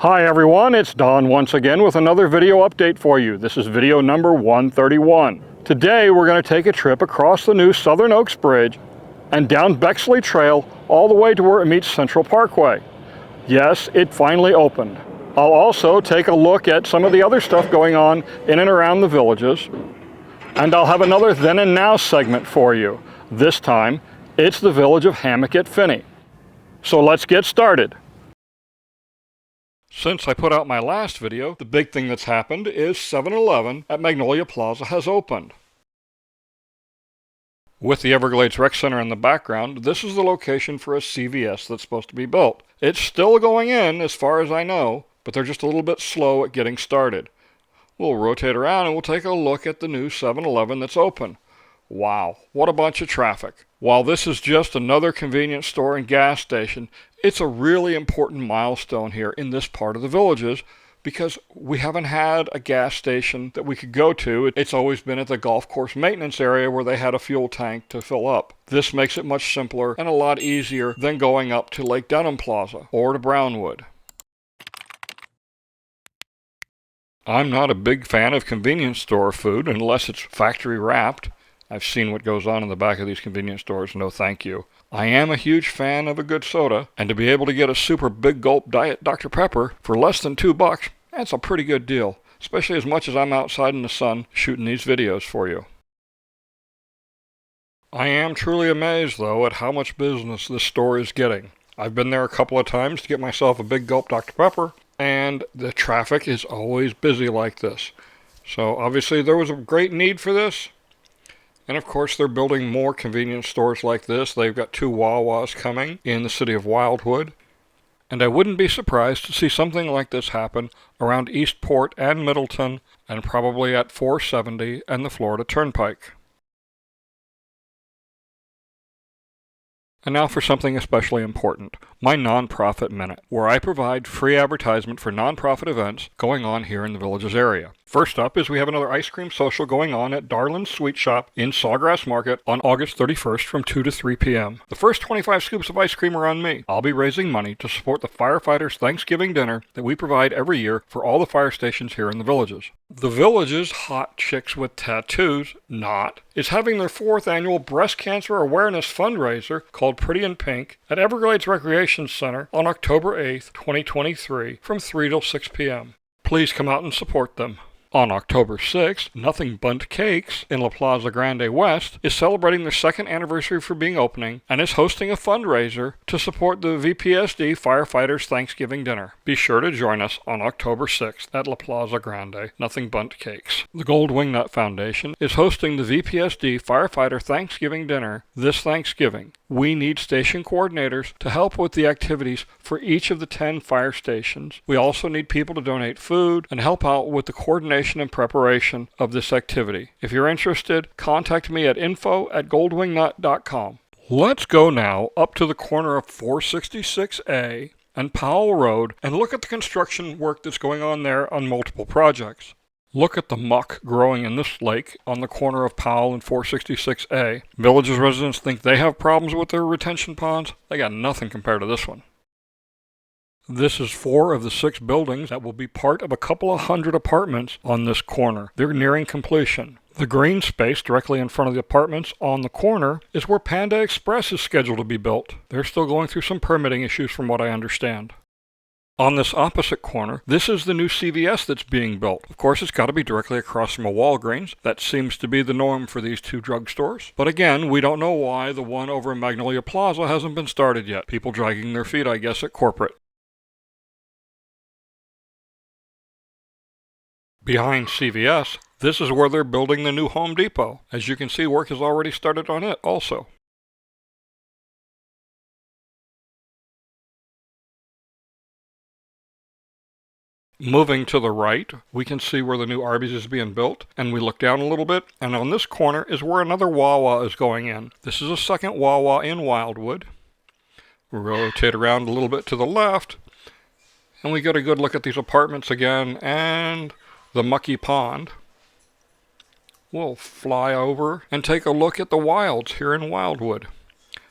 Hi everyone, it's Don once again with another video update for you. This is video number 131. Today we're going to take a trip across the new Southern Oaks Bridge and down Bexley Trail all the way to where it meets Central Parkway. Yes, it finally opened. I'll also take a look at some of the other stuff going on in and around the villages. And I'll have another Then and Now segment for you. This time, it's the village of Hammock at Fenney. So let's get started. Since I put out my last video, the big thing that's happened is 7-Eleven at Magnolia Plaza has opened. With the Everglades Rec Center in the background, this is the location for a CVS that's supposed to be built. It's still going in as far as I know, but they're just a little bit slow at getting started. We'll rotate around and we'll take a look at the new 7-Eleven that's open. Wow, what a bunch of traffic. While this is just another convenience store and gas station, it's a really important milestone here in this part of the villages because we haven't had a gas station that we could go to. It's always been at the golf course maintenance area where they had a fuel tank to fill up. This makes it much simpler and a lot easier than going up to Lake Denham Plaza or to Brownwood. I'm not a big fan of convenience store food unless it's factory wrapped. I've seen what goes on in the back of these convenience stores, no thank you. I am a huge fan of a good soda, and to be able to get a super big gulp Diet Dr. Pepper for less than $2, that's a pretty good deal, especially as much as I'm outside in the sun shooting these videos for you. I am truly amazed, though, at how much business this store is getting. I've been there a couple of times to get myself a big gulp Dr. Pepper, and the traffic is always busy like this. So obviously there was a great need for this. And of course they're building more convenience stores like this. They've got 2 Wawas coming in the city of Wildwood. And I wouldn't be surprised to see something like this happen around Eastport and Middleton and probably at 470 and the Florida Turnpike. And now for something especially important, my Nonprofit Minute, where I provide free advertisement for nonprofit events going on here in the villages area. First up is we have another ice cream social going on at Darlin's Sweet Shop in Sawgrass Market on August 31st from 2 to 3 p.m. The first 25 scoops of ice cream are on me. I'll be raising money to support the firefighters' Thanksgiving dinner that we provide every year for all the fire stations here in the villages. The village's Hot Chicks with Tattoos, is having their 4th annual breast cancer awareness fundraiser called Pretty in Pink at Everglades Recreation Center on October 8th, 2023 from 3 till 6 p.m. Please come out and support them. On October 6th, Nothing Bundt Cakes in La Plaza Grande West is celebrating their 2nd anniversary for being opening and is hosting a fundraiser to support the VPSD Firefighters Thanksgiving Dinner. Be sure to join us on October 6th at La Plaza Grande, Nothing Bundt Cakes. The Gold Wingnut Foundation is hosting the VPSD Firefighter Thanksgiving Dinner this Thanksgiving. We need station coordinators to help with the activities for each of the 10 fire stations. We also need people to donate food and help out with the coordination and preparation of this activity. If you're interested, contact me at info@goldwingnut.com. Let's go now up to the corner of 466A and Powell Road and look at the construction work that's going on there on multiple projects. Look at the muck growing in this lake on the corner of Powell and 466A. Villages residents think they have problems with their retention ponds. They got nothing compared to this one. This is 4 of the 6 buildings that will be part of a couple of hundred apartments on this corner. They're nearing completion. The green space directly in front of the apartments on the corner is where Panda Express is scheduled to be built. They're still going through some permitting issues from what I understand. On this opposite corner, this is the new CVS that's being built. Of course, it's got to be directly across from a Walgreens. That seems to be the norm for these 2 drugstores. But again, we don't know why the one over in Magnolia Plaza hasn't been started yet. People dragging their feet, I guess, at corporate. Behind CVS, this is where they're building the new Home Depot. As you can see, work has already started on it also. Moving to the right, we can see where the new Arby's is being built, and we look down a little bit, and on this corner is where another Wawa is going in. This is a 2nd Wawa in Wildwood. We rotate around a little bit to the left, and we get a good look at these apartments again, and the mucky pond. We'll fly over and take a look at the wilds here in Wildwood.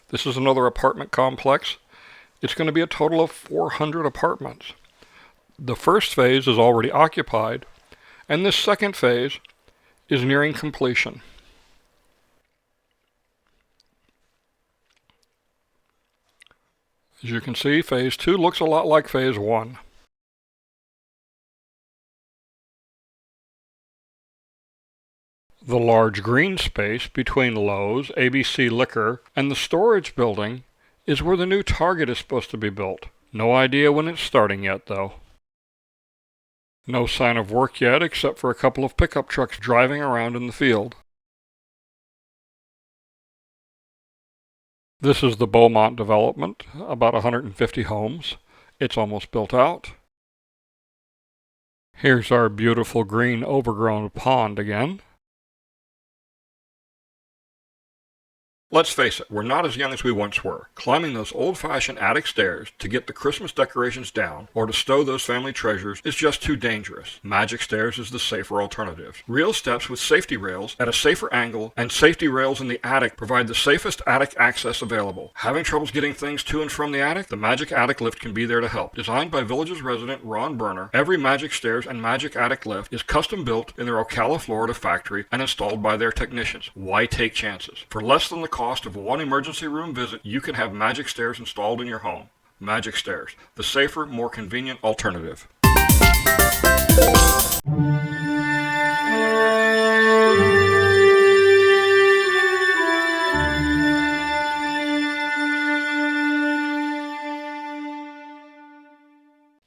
This is another apartment complex. It's going to be a total of 400 apartments. The first phase is already occupied, and this second phase is nearing completion. As you can see, phase 2 looks a lot like phase 1. The large green space between Lowe's, ABC Liquor, and the storage building is where the new Target is supposed to be built. No idea when it's starting yet, though. No sign of work yet, except for a couple of pickup trucks driving around in the field. This is the Beaumont development, about 150 homes. It's almost built out. Here's our beautiful green overgrown pond again. Let's face it, we're not as young as we once were. Climbing those old-fashioned attic stairs to get the Christmas decorations down or to stow those family treasures is just too dangerous. Magic stairs is the safer alternative. Real steps with safety rails at a safer angle and safety rails in the attic provide the safest attic access available. Having troubles getting things to and from the attic? The Magic Attic Lift can be there to help. Designed by Village's resident Ron Berner, every Magic Stairs and Magic Attic Lift is custom built in their Ocala, Florida factory and installed by their technicians. Why take chances? For less than the cost of one emergency room visit, you can have Magic Stairs installed in your home. Magic Stairs, the safer, more convenient alternative.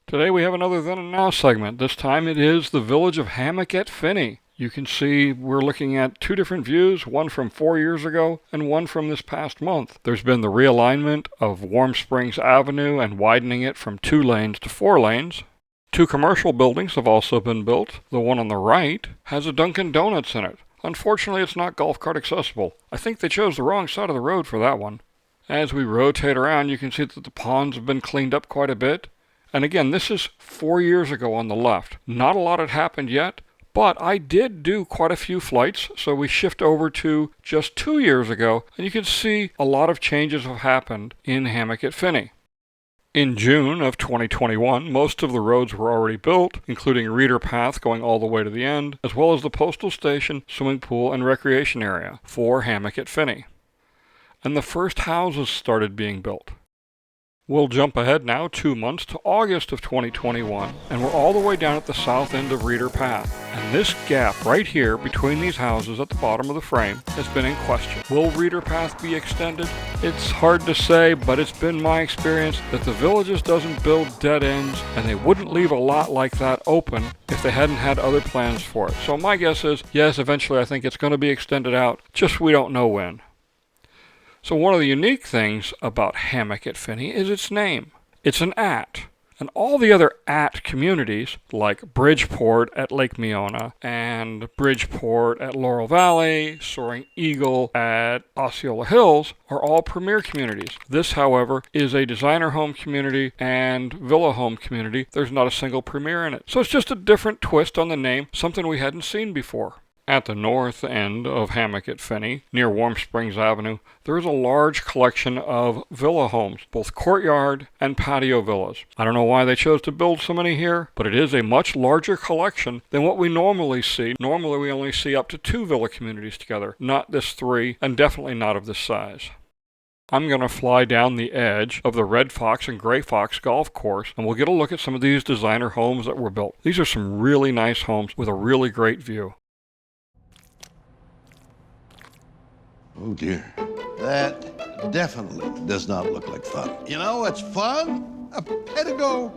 Today we have another Then and Now segment. This time it is the village of Hammock at Fenney. You can see we're looking at two different views, one from 4 years ago and one from this past month. There's been the realignment of Warm Springs Avenue and widening it from 2 lanes to 4 lanes. 2 commercial buildings have also been built. The one on the right has a Dunkin' Donuts in it. Unfortunately, it's not golf cart accessible. I think they chose the wrong side of the road for that one. As we rotate around, you can see that the ponds have been cleaned up quite a bit. And again, this is 4 years ago on the left. Not a lot had happened yet. But I did do quite a few flights, so we shift over to just 2 years ago, and you can see a lot of changes have happened in Hammock at Fenney. In June of 2021, most of the roads were already built, including Reeder Path going all the way to the end, as well as the postal station, swimming pool, and recreation area for Hammock at Fenney. And the first houses started being built. We'll jump ahead now 2 months to August of 2021, and we're all the way down at the south end of Reeder Path. And this gap right here between these houses at the bottom of the frame has been in question. Will Reeder Path be extended? It's hard to say, but it's been my experience that the Villages doesn't build dead ends, and they wouldn't leave a lot like that open if they hadn't had other plans for it. So my guess is, yes, eventually I think it's going to be extended out, just we don't know when. So one of the unique things about Hammock at Fenney is its name. It's an at. And all the other at communities, like Bridgeport at Lake Meona, and Bridgeport at Laurel Valley, Soaring Eagle at Osceola Hills, are all premier communities. This, however, is a designer home community and villa home community. There's not a single premier in it. So it's just a different twist on the name, something we hadn't seen before. At the north end of Hammock at Fenney, near Warm Springs Avenue, there is a large collection of villa homes, both courtyard and patio villas. I don't know why they chose to build so many here, but it is a much larger collection than what we normally see. Normally we only see up to 2 villa communities together, not this 3, and definitely not of this size. I'm going to fly down the edge of the Red Fox and Gray Fox golf course, and we'll get a look at some of these designer homes that were built. These are some really nice homes with a really great view. Oh dear. That definitely does not look like fun. You know what's fun? A Pedigo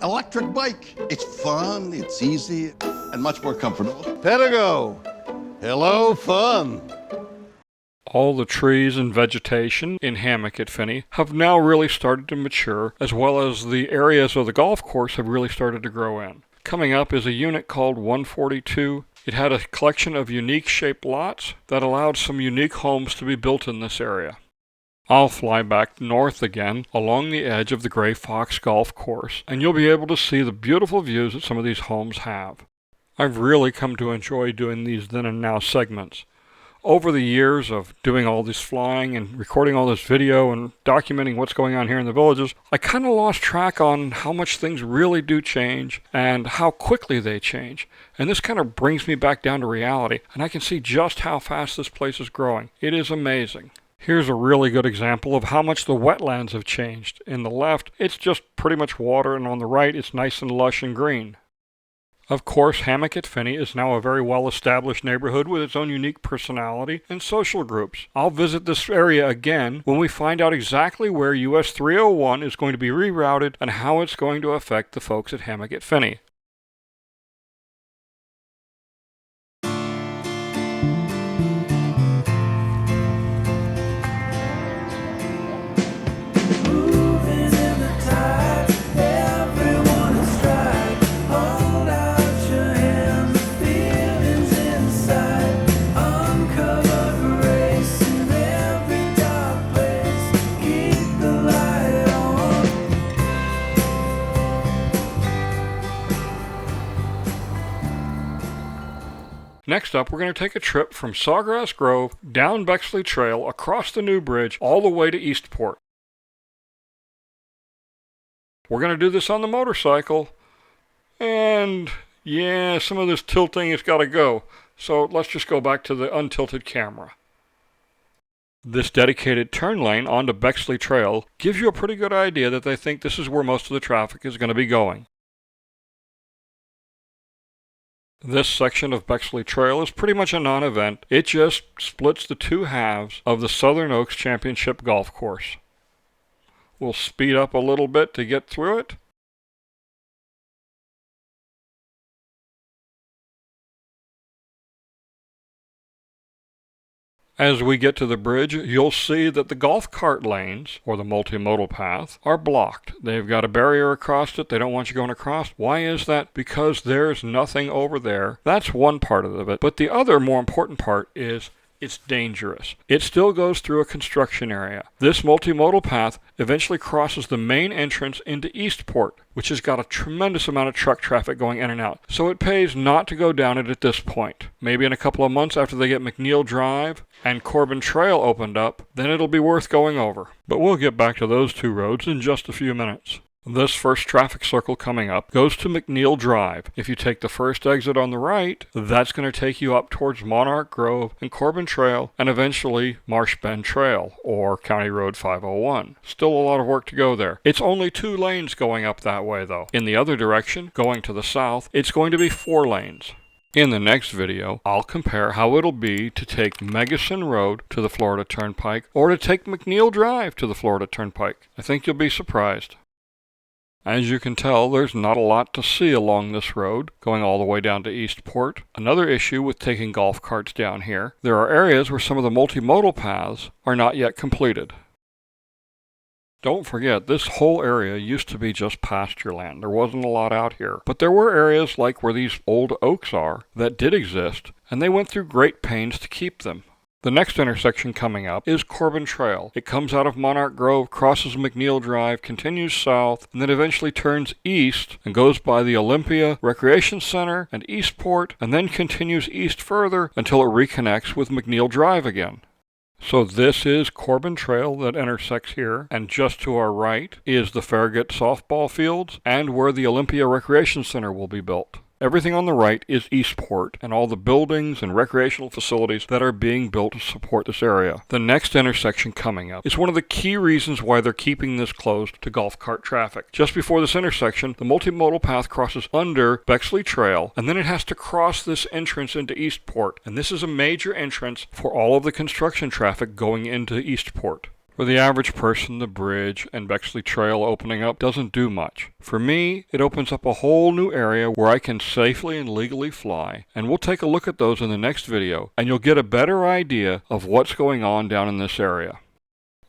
electric bike. It's fun, it's easy, and much more comfortable. Pedigo! Hello, fun! All the trees and vegetation in Hammock at Fenney have now really started to mature, as well as the areas of the golf course have really started to grow in. Coming up is a unit called 142. It had a collection of unique shaped lots that allowed some unique homes to be built in this area. I'll fly back north again along the edge of the Gray Fox golf course, and you'll be able to see the beautiful views that some of these homes have. I've really come to enjoy doing these then and now segments. Over the years of doing all this flying and recording all this video and documenting what's going on here in the villages, I kind of lost track on how much things really do change and how quickly they change. And this kind of brings me back down to reality, and I can see just how fast this place is growing. It is amazing. Here's a really good example of how much the wetlands have changed. In the left, it's just pretty much water, and on the right, it's nice and lush and green. Of course, Hammock at Fenney is now a very well-established neighborhood with its own unique personality and social groups. I'll visit this area again when we find out exactly where US 301 is going to be rerouted and how it's going to affect the folks at Hammock at Fenney. Next up, we're going to take a trip from Sawgrass Grove down Bexley Trail across the new bridge all the way to Eastport. We're going to do this on the motorcycle, and yeah, some of this tilting has got to go, so let's just go back to the untilted camera. This dedicated turn lane onto Bexley Trail gives you a pretty good idea that they think this is where most of the traffic is going to be going. This section of Bexley Trail is pretty much a non-event. It just splits the two halves of the Southern Oaks Championship Golf Course. We'll speed up a little bit to get through it. As we get to the bridge, you'll see that the golf cart lanes, or the multimodal path, are blocked. They've got a barrier across it. They don't want you going across. Why is that? Because there's nothing over there. That's one part of it. But the other more important part is it's dangerous. It still goes through a construction area. This multimodal path eventually crosses the main entrance into Eastport, which has got a tremendous amount of truck traffic going in and out. So it pays not to go down it at this point. Maybe in a couple of months after they get McNeil Drive and Corbin Trail opened up, then it'll be worth going over. But we'll get back to those two roads in just a few minutes. This first traffic circle coming up goes to McNeil Drive. If you take the first exit on the right, that's going to take you up towards Monarch Grove and Corbin Trail and eventually Marsh Bend Trail, or County Road 501. Still a lot of work to go there. It's only 2 lanes going up that way though. In the other direction, going to the south, it's going to be 4 lanes. In the next video, I'll compare how it'll be to take Megason Road to the Florida Turnpike or to take McNeil Drive to the Florida Turnpike. I think you'll be surprised. As you can tell, there's not a lot to see along this road, going all the way down to Eastport. Another issue with taking golf carts down here, there are areas where some of the multimodal paths are not yet completed. Don't forget, this whole area used to be just pasture land. There wasn't a lot out here. But there were areas like where these old oaks are that did exist, and they went through great pains to keep them. The next intersection coming up is Corbin Trail. It comes out of Monarch Grove, crosses McNeil Drive, continues south, and then eventually turns east and goes by the Olympia Recreation Center and Eastport, and then continues east further until it reconnects with McNeil Drive again. So this is Corbin Trail that intersects here, and just to our right is the Farragut softball fields and where the Olympia Recreation Center will be built. Everything on the right is Eastport and all the buildings and recreational facilities that are being built to support this area. The next intersection coming up is one of the key reasons why they're keeping this closed to golf cart traffic. Just before this intersection, the multimodal path crosses under Bexley Trail, and then it has to cross this entrance into Eastport. And this is a major entrance for all of the construction traffic going into Eastport. For the average person, the bridge and Bexley Trail opening up doesn't do much. For me, it opens up a whole new area where I can safely and legally fly, and we'll take a look at those in the next video, and you'll get a better idea of what's going on down in this area.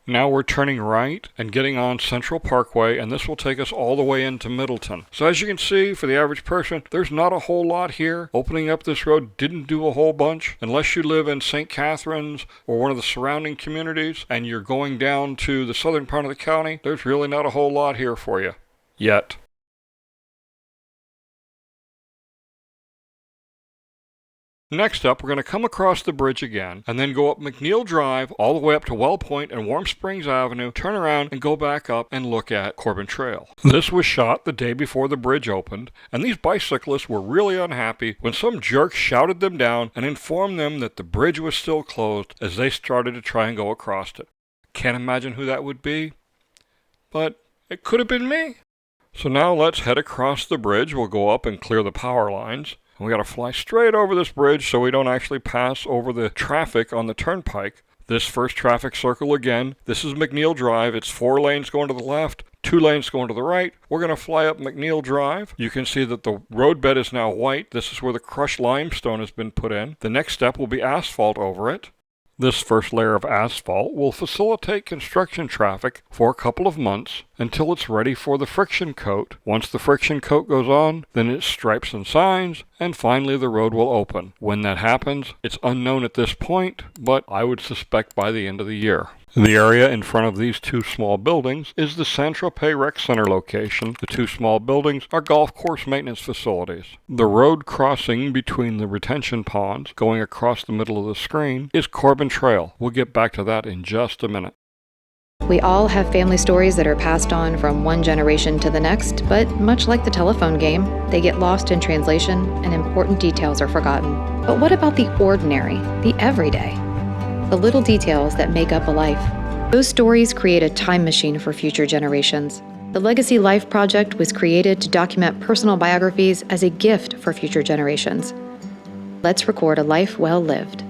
Now we're turning right and getting on Central Parkway, and this will take us all the way into Middleton. So as you can see, for the average person, there's not a whole lot here. Opening up this road didn't do a whole bunch. Unless you live in St. Catharines or one of the surrounding communities and you're going down to the southern part of the county, there's really not a whole lot here for you. Yet. Next up, we're going to come across the bridge again, and then go up McNeil Drive all the way up to Well Point and Warm Springs Avenue, turn around and go back up and look at Corbin Trail. This was shot the day before the bridge opened, and these bicyclists were really unhappy when some jerk shouted them down and informed them that the bridge was still closed as they started to try and go across it. Can't imagine who that would be, but it could have been me. So now let's head across the bridge. We'll go up and clear the power lines. We got to fly straight over this bridge so we don't actually pass over the traffic on the turnpike. This first traffic circle again, this is McNeil Drive. It's 4 lanes going to the left, 2 lanes going to the right. We're going to fly up McNeil Drive. You can see that the roadbed is now white. This is where the crushed limestone has been put in. The next step will be asphalt over it. This first layer of asphalt will facilitate construction traffic for a couple of months until it's ready for the friction coat. Once the friction coat goes on, then it's stripes and signs, and finally the road will open. When that happens, it's unknown at this point, but I would suspect by the end of the year. The area in front of these 2 small buildings is the San Tropez Rec Center location. The 2 small buildings are golf course maintenance facilities. The road crossing between the retention ponds going across the middle of the screen is Corbin Trail. We'll get back to that in just a minute. We all have family stories that are passed on from one generation to the next, but much like the telephone game, they get lost in translation and important details are forgotten. But what about the ordinary, the everyday? The little details that make up a life. Those stories create a time machine for future generations. The Legacy Life Project was created to document personal biographies as a gift for future generations. Let's record a life well lived.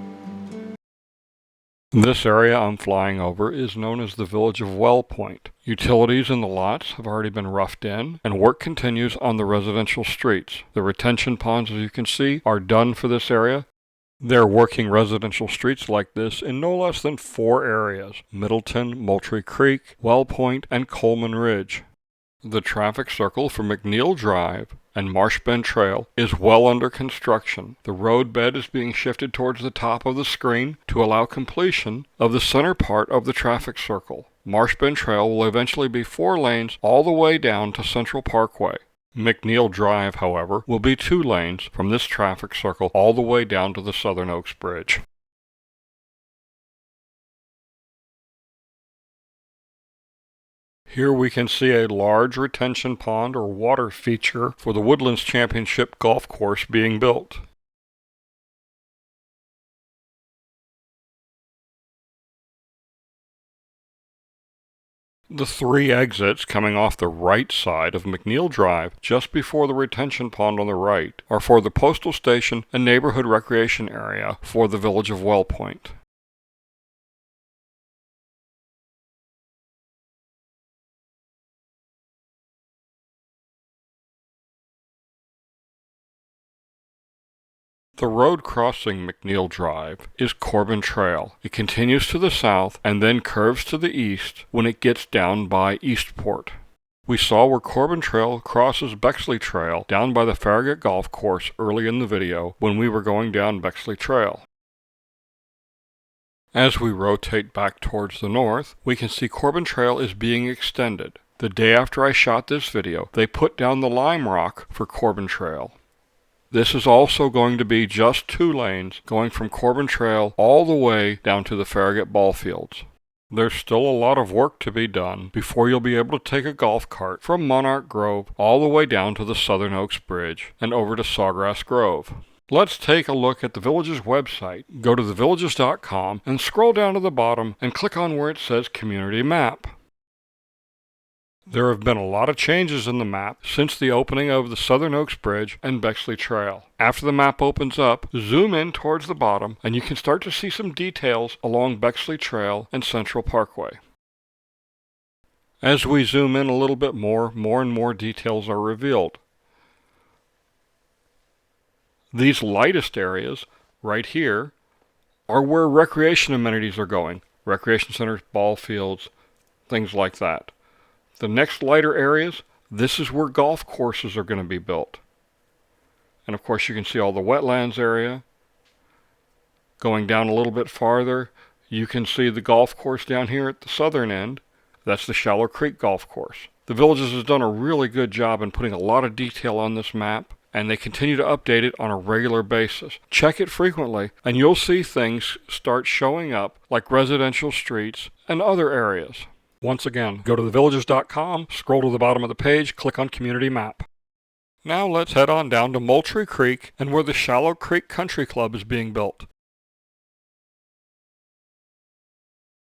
This area I'm flying over is known as the village of Well Point. Utilities in the lots have already been roughed in, and work continues on the residential streets. The retention ponds, as you can see, are done for this area. They're working residential streets like this in no less than 4 areas: Middleton, Moultrie Creek, Well Point, and Coleman Ridge. The traffic circle for McNeil Drive and Marsh Bend Trail is well under construction. The road bed is being shifted towards the top of the screen to allow completion of the center part of the traffic circle. Marsh Bend Trail will eventually be 4 lanes all the way down to Central Parkway. McNeil Drive, however, will be 2 lanes from this traffic circle all the way down to the Southern Oaks Bridge. Here we can see a large retention pond or water feature for the Woodlands Championship golf course being built. The 3 exits coming off the right side of McNeil Drive, just before the retention pond on the right, are for the postal station and neighborhood recreation area for the village of Well Point. The road crossing McNeil Drive is Corbin Trail. It continues to the south and then curves to the east when it gets down by Eastport. We saw where Corbin Trail crosses Bexley Trail down by the Farragut Golf Course early in the video when we were going down Bexley Trail. As we rotate back towards the north, we can see Corbin Trail is being extended. The day after I shot this video, they put down the lime rock for Corbin Trail. This is also going to be just 2 lanes going from Corbin Trail all the way down to the Farragut ball fields. There's still a lot of work to be done before you'll be able to take a golf cart from Monarch Grove all the way down to the Southern Oaks Bridge and over to Sawgrass Grove. Let's take a look at the village's website. Go to thevillages.com and scroll down to the bottom and click on where it says Community Map. There have been a lot of changes in the map since the opening of the Southern Oaks Bridge and Bexley Trail. After the map opens up, zoom in towards the bottom and you can start to see some details along Bexley Trail and Central Parkway. As we zoom in a little bit more and more details are revealed. These lightest areas right here are where recreation amenities are going. Recreation centers, ball fields, things like that. The next lighter areas, this is where golf courses are going to be built. And of course you can see all the wetlands area. Going down a little bit farther, you can see the golf course down here at the southern end. That's the Shallow Creek Golf Course. The Villages has done a really good job in putting a lot of detail on this map. and they continue to update it on a regular basis. Check it frequently, and you'll see things start showing up like residential streets and other areas. Once again, go to thevillages.com, scroll to the bottom of the page, click on Community Map. Now let's head on down to Moultrie Creek and where the Shallow Creek Country Club is being built.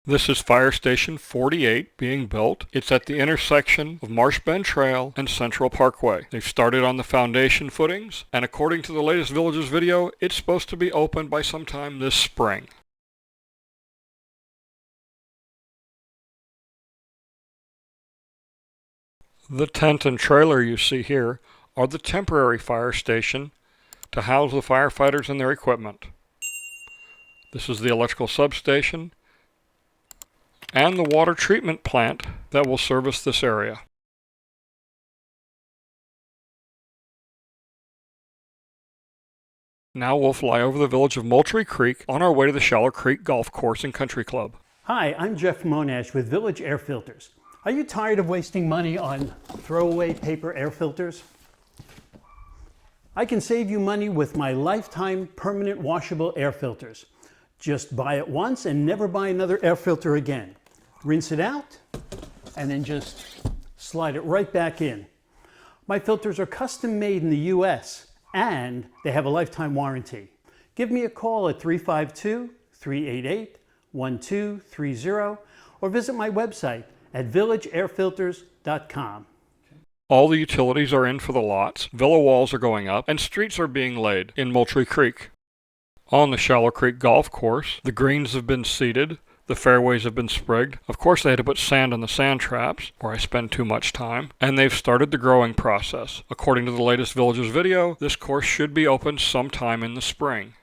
This is Fire Station 48 being built. It's at the intersection of Marsh Bend Trail and Central Parkway. They've started on the foundation footings, and according to the latest Villages video, it's supposed to be open by sometime this spring. The tent and trailer you see here are the temporary fire station to house the firefighters and their equipment. This is the electrical substation and the water treatment plant that will service this area. Now we'll fly over the village of Moultrie Creek on our way to the Shallow Creek Golf Course and Country Club. Hi, I'm Jeff Monash with Village Air Filters. Are you tired of wasting money on throwaway paper air filters? I can save you money with my lifetime permanent washable air filters. Just buy it once and never buy another air filter again. Rinse it out and then just slide it right back in. My filters are custom made in the US and they have a lifetime warranty. Give me a call at 352-388-1230 or visit my website at villageairfilters.com. All the utilities are in for the lots, villa walls are going up, and streets are being laid in Moultrie Creek. On the Shallow Creek Golf Course, the greens have been seeded, the fairways have been sprigged. Of course, they had to put sand on the sand traps, where I spend too much time, and they've started the growing process. According to the latest Villages video, this course should be open sometime in the spring.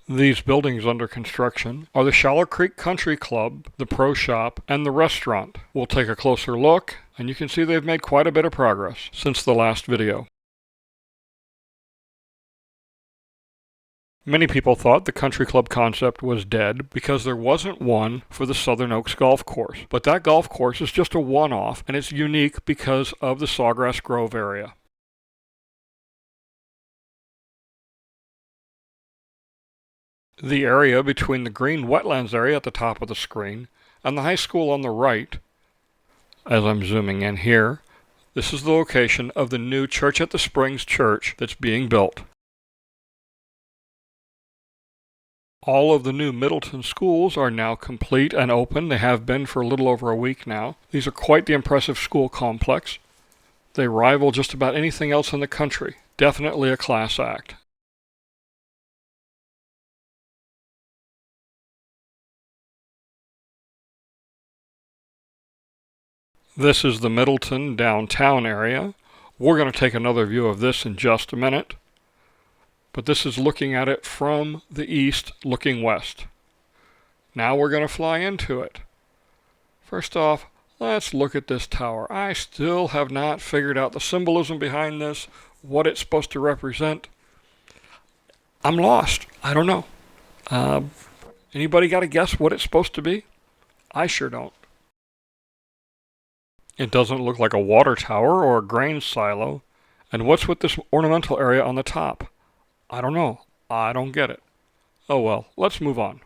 These buildings under construction are the Shallow Creek Country Club, the Pro Shop, and the restaurant. We'll take a closer look, and you can see they've made quite a bit of progress since the last video. Many people thought the country club concept was dead because there wasn't one for the Southern Oaks Golf Course. But that golf course is just a one-off, and it's unique because of the Sawgrass Grove area. The area between the green wetlands area at the top of the screen and the high school on the right, as I'm zooming in here, this is the location of the new Church at the Springs church that's being built. All of the new Middleton schools are now complete and open. They have been for a little over a week now. These are quite the impressive school complex. They rival just about anything else in the country. Definitely a class act. This is the Middleton downtown area. We're going to take another view of this in just a minute. But this is looking at it from the east, looking west. Now we're going to fly into it. First off, let's look at this tower. I still have not figured out the symbolism behind this, what it's supposed to represent. I'm lost. I don't know. Anybody got a guess what it's supposed to be? I sure don't. It doesn't look like a water tower or a grain silo. And what's with this ornamental area on the top? I don't know. I don't get it. Oh well, let's move on.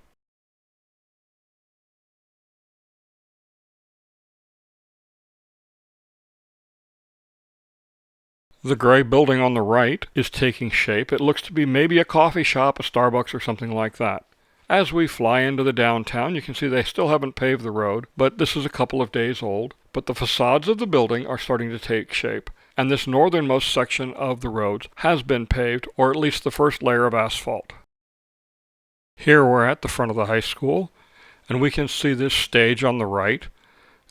The gray building on the right is taking shape. It looks to be maybe a coffee shop, a Starbucks, or something like that. As we fly into the downtown, you can see they still haven't paved the road, but this is a couple of days old. But the facades of the building are starting to take shape, and this northernmost section of the roads has been paved, or at least the first layer of asphalt. Here we're at the front of the high school, and we can see this stage on the right,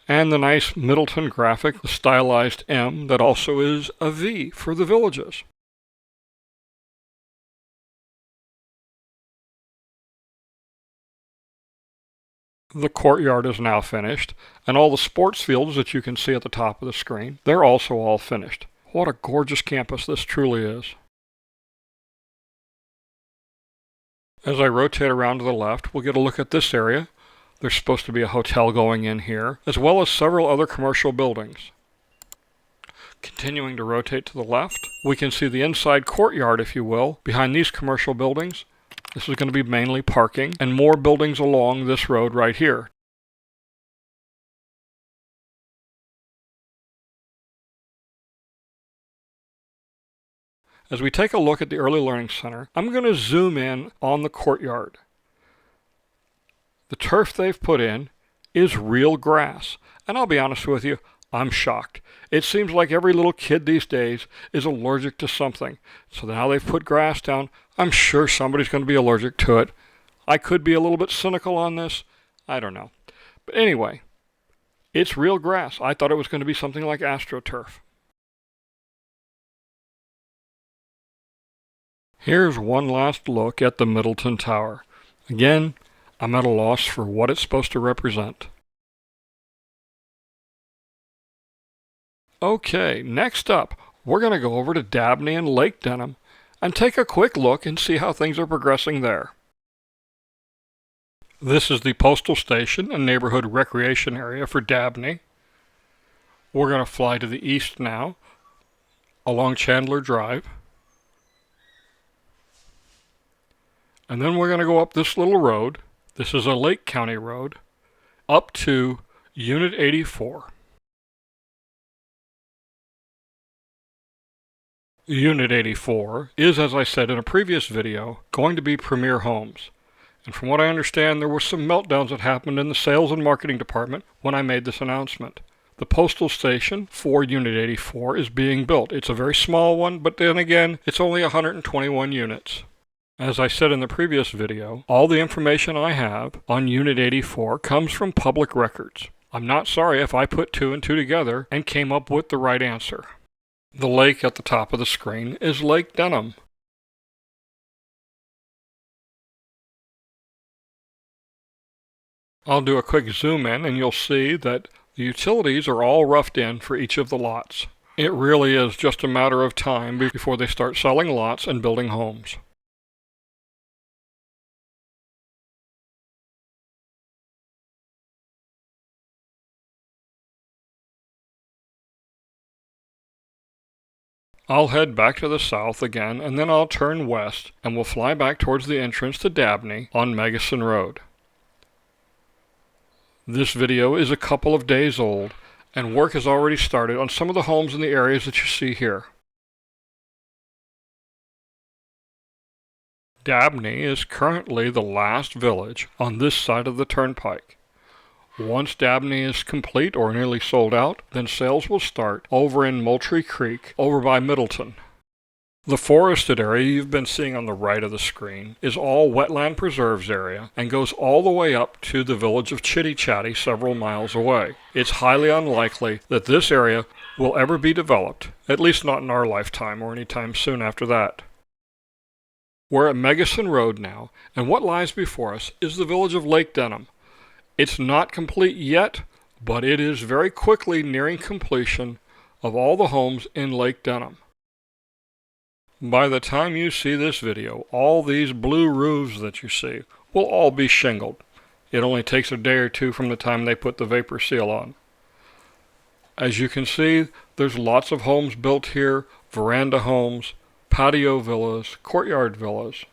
and the nice Middleton graphic, the stylized M that also is a V for the Villages. The courtyard is now finished, and all the sports fields that you can see at the top of the screen, they're also all finished. What a gorgeous campus this truly is. As I rotate around to the left, we'll get a look at this area. There's supposed to be a hotel going in here, as well as several other commercial buildings. Continuing to rotate to the left, we can see the inside courtyard, if you will, behind these commercial buildings. This is going to be mainly parking and more buildings along this road right here. As we take a look at the Early Learning Center, I'm going to zoom in on the courtyard. The turf they've put in is real grass, and I'll be honest with you, I'm shocked. It seems like every little kid these days is allergic to something. So now they've put grass down. I'm sure somebody's going to be allergic to it. I could be a little bit cynical on this. I don't know. But anyway, it's real grass. I thought it was going to be something like AstroTurf. Here's one last look at the Middleton Tower. Again, I'm at a loss for what it's supposed to represent. Okay, next up, we're going to go over to Dabney and Lake Denham and take a quick look and see how things are progressing there. This is the postal station and neighborhood recreation area for Dabney. We're going to fly to the east now, along Chandler Drive. And then we're going to go up this little road. This is a Lake County road, up to Unit 84. Unit 84 is, as I said in a previous video, going to be Premier Homes. And from what I understand, there were some meltdowns that happened in the sales and marketing department when I made this announcement. The postal station for Unit 84 is being built. It's a very small one, but then again, it's only 121 units. As I said in the previous video, all the information I have on Unit 84 comes from public records. I'm not sorry if I put 2 and 2 together and came up with the right answer. The lake at the top of the screen is Lake Denham. I'll do a quick zoom in and you'll see that the utilities are all roughed in for each of the lots. It really is just a matter of time before they start selling lots and building homes. I'll head back to the south again, and then I'll turn west, and we'll fly back towards the entrance to Dabney on Megison Road. This video is a couple of days old, and work has already started on some of the homes in the areas that you see here. Dabney is currently the last village on this side of the turnpike. Once Dabney is complete or nearly sold out, then sales will start over in Moultrie Creek, over by Middleton. The forested area you've been seeing on the right of the screen is all wetland preserves area and goes all the way up to the village of Chitty Chatty several miles away. It's highly unlikely that this area will ever be developed, at least not in our lifetime or any time soon after that. We're at Megison Road now, and what lies before us is the village of Lake Denham. It's not complete yet, but it is very quickly nearing completion of all the homes in Lake Denham. By the time you see this video, all these blue roofs that you see will all be shingled. It only takes a day or two from the time they put the vapor seal on. As you can see, there's lots of homes built here, veranda homes, patio villas, courtyard villas.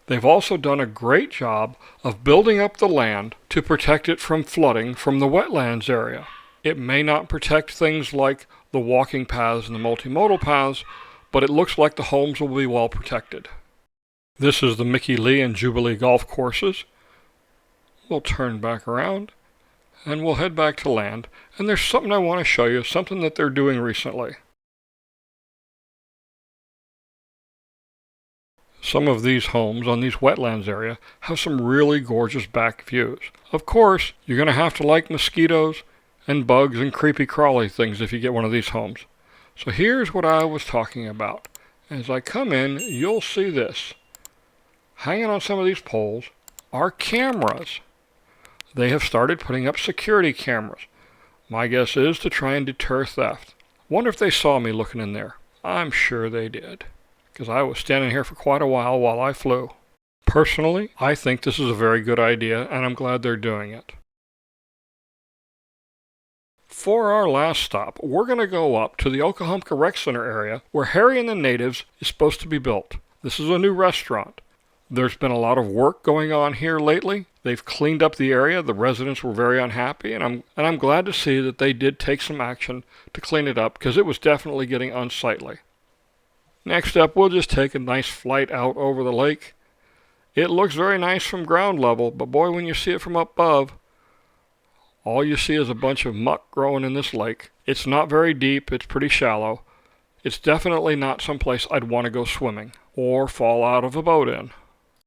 They've also done a great job of building up the land to protect it from flooding from the wetlands area. It may not protect things like the walking paths and the multimodal paths, but it looks like the homes will be well protected. This is the Mickey Lee and Jubilee golf courses. We'll turn back around and we'll head back to land. And there's something I want to show you, something that they're doing recently. Some of these homes on these wetlands area have some really gorgeous back views. Of course, you're going to have to like mosquitoes and bugs and creepy crawly things if you get one of these homes. So here's what I was talking about. As I come in, you'll see this. Hanging on some of these poles are cameras. They have started putting up security cameras. My guess is to try and deter theft. Wonder if they saw me looking in there. I'm sure they did, because I was standing here for quite a while I flew. Personally, I think this is a very good idea, and I'm glad they're doing it. For our last stop, we're going to go up to the Okahumpka Rec Center area where Harry and the Natives is supposed to be built. This is a new restaurant. There's been a lot of work going on here lately. They've cleaned up the area. The residents were very unhappy, and I'm glad to see that they did take some action to clean it up because it was definitely getting unsightly. Next up, we'll just take a nice flight out over the lake. It looks very nice from ground level, but boy, when you see it from up above, all you see is a bunch of muck growing in this lake. It's not very deep. It's pretty shallow. It's definitely not someplace I'd want to go swimming or fall out of a boat in.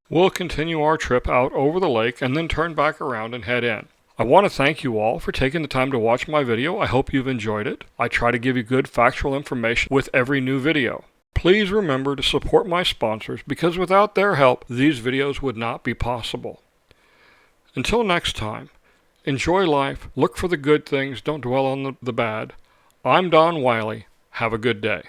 We'll continue our trip out over the lake and then turn back around and head in. I want to thank you all for taking the time to watch my video. I hope you've enjoyed it. I try to give you good factual information with every new video. Please remember to support my sponsors because without their help, these videos would not be possible. Until next time, enjoy life, look for the good things, don't dwell on the bad. I'm Don Wiley. Have a good day.